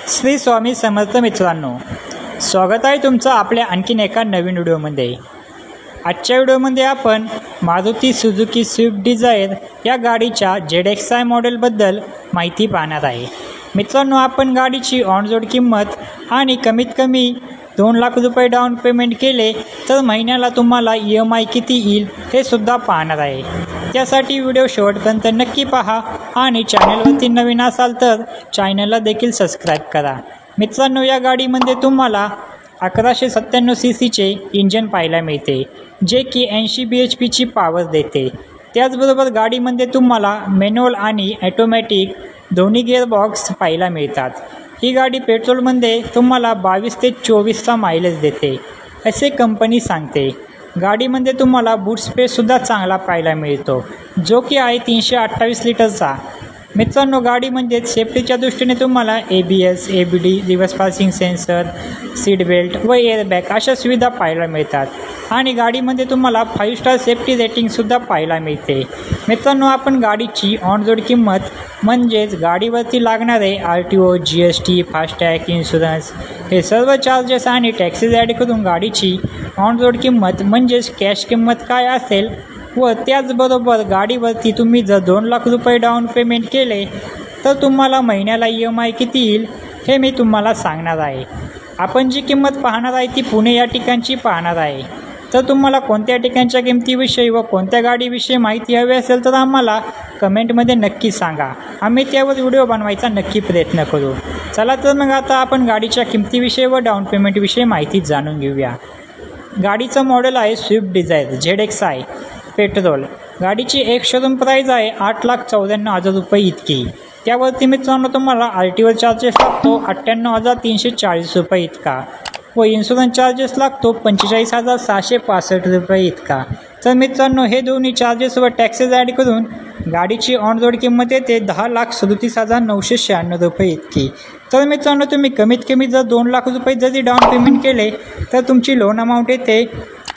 श्री स्वामी समर्थ मित्रांनो, स्वागत आहे तुमचं आपल्या आणखीन एका नवीन व्हिडिओमध्ये। आजच्या व्हिडिओमध्ये आपण मारुती सुझुकी स्विफ्ट डिझायर या गाडीच्या ZXi मॉडेलबद्दल माहिती पाहणार आहे। मित्रांनो, आपण गाडीची ऑन रोड किंमत आणि कमीत कमी 2 लाख रुपये डाऊन पेमेंट केले तर महिन्याला तुम्हाला EMI किती येईल हे सुद्धा पाहणार आहे। त्यासाठी व्हिडिओ शेवटपर्यंत नक्की पहा आणि चॅनलवरती नवीन असाल तर चॅनलला देखील सबस्क्राईब करा। मित्रांनो, या गाडीमध्ये तुम्हाला 1197 सीसीचे इंजन पाहायला मिळते, जे की 80 bhp ची पॉवर देते। त्याचबरोबर गाडीमध्ये तुम्हाला मॅन्युअल आणि ऑटोमॅटिक दोन्ही गिअरबॉक्स पाहायला मिळतात। ही गाडी पेट्रोलमध्ये तुम्हाला 22 ते 24चा मायलेज देते असे कंपनी सांगते। गाडीमध्ये तुम्हाला बूट स्पेससुद्धा चांगला पाहायला मिळतो, जो की आहे 328 लिटरचा। मित्रांनो, गाडीमध्ये सेफ्टीच्या दृष्टीने तुम्हाला ABS, ABD, reverse parking sensor, seat belt व एअरबॅग अशा सुविधा पाहायला मिळतात आणि गाडीमध्ये तुम्हाला 5 स्टार सेफ्टी रेटिंगसुद्धा पाहायला मिळते। मित्रांनो, आपण गाडीची ऑन रोड किंमत म्हणजेच गाडीवरती लागणारे RTO, GST, फास्टॅग, इन्शुरन्स हे सर्व चार्जेस आणि टॅक्सेस ॲड करून गाडीची ऑन रोड किंमत म्हणजेच कॅश किंमत काय असेल व त्याचबरोबर गाडीवरती तुम्ही जर 2 लाख रुपये डाऊन पेमेंट केले तर तुम्हाला महिन्याला EMI किती येईल हे मी तुम्हाला सांगणार आहे। आपण जी किंमत पाहणार आहे ती पुणे या ठिकाणची पाहणार आहे। तर तुम्हाला कोणत्या ठिकाणच्या किमतीविषयी व कोणत्या गाडीविषयी माहिती हवी असेल तर आम्हाला कमेंटमध्ये नक्की सांगा, आम्ही त्यावर व्हिडिओ बनवायचा नक्की प्रयत्न करू। चला तर मग आता आपण गाडीच्या किमतीविषयी व डाऊन पेमेंटविषयी माहिती जाणून घेऊया। गाडीचं मॉडेल आहे स्विफ्ट डिझायर ZXi पेट्रोल। गाडीची एक शोरूम प्राईज आहे 8,94,000 रुपये इतकी। त्यावरती मित्रांनो तुम्हाला RTO चार्जेस लागतो 98,340 रुपये इतका व इन्शुरन्स चार्जेस लागतो 45,665 रुपये इतका। तर मित्रांनो, हे दोन्ही चार्जेस व टॅक्सेस ॲड करून गाडीची ऑन रोड किंमत येते 10,37,996 रुपये इतकी। तर मित्रांनो, तुम्ही कमीत कमी जर 2 लाख रुपये जरी डाऊन पेमेंट केले तर तुमची लोन अमाऊंट येते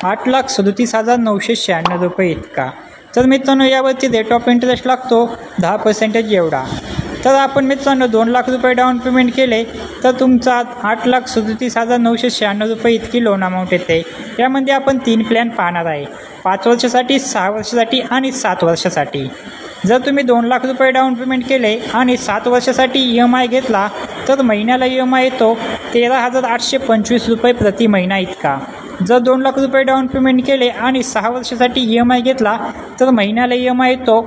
8,37,996 रुपये इतका। तर मित्रांनो, यावरती रेट ऑफ इंटरेस्ट लागतो 10% एवढा। तर आपण मित्रांनो 2 लाख रुपये डाऊन पेमेंट केले तर तुमचा 8,37,996 रुपये इतकी लोन अमाऊंट येते। यामध्ये आपण 3 प्लॅन पाहणार आहे, 5 वर्षासाठी, 6 वर्षासाठी आणि 7 वर्षासाठी। जर तुम्ही 2 लाख रुपये डाऊन पेमेंट केले आणि 7 वर्षासाठी EMI घेतला तर महिन्याला EMI येतो 13,825 रुपये प्रति महिना इतका। जर 2 लाख रुपये डाऊन पेमेंट केले आणि 6 वर्षासाठी EMI घेतला तर महिन्याला EMI येतो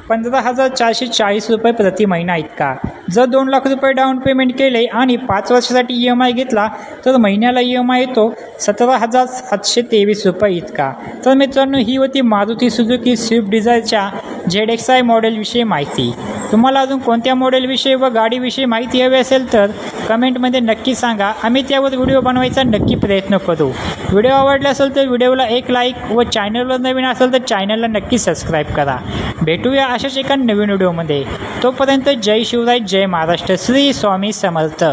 15,440 रुपये प्रति महिना इतका। जर 2 लाख रुपये डाऊन पेमेंट केले आणि 5 वर्षासाठी EMI घेतला तर महिन्याला EMI येतो 17,723 रुपये इतका। तर मित्रांनो, ही होती मारुती सुझुकी स्विफ्ट डिझायरच्या ZXi मॉडेलविषयी माहिती। तुम्हाला अजून कोणत्या मॉडेलविषयी व गाडीविषयी माहिती हवी असेल तर कमेंटमध्ये नक्की सांगा, आम्ही त्यावर व्हिडिओ बनवायचा नक्की प्रयत्न करू। व्हिडिओ आवडला असेल तर व्हिडिओला एक लाईक व चॅनलवर नवीन असेल तर चॅनलला नक्की सबस्क्राईब करा। भेटूया अशाच एका नवीन व्हिडिओमध्ये। तोपर्यंत जय शिवराय, जय महाराष्ट्र, श्री स्वामी समर्थ।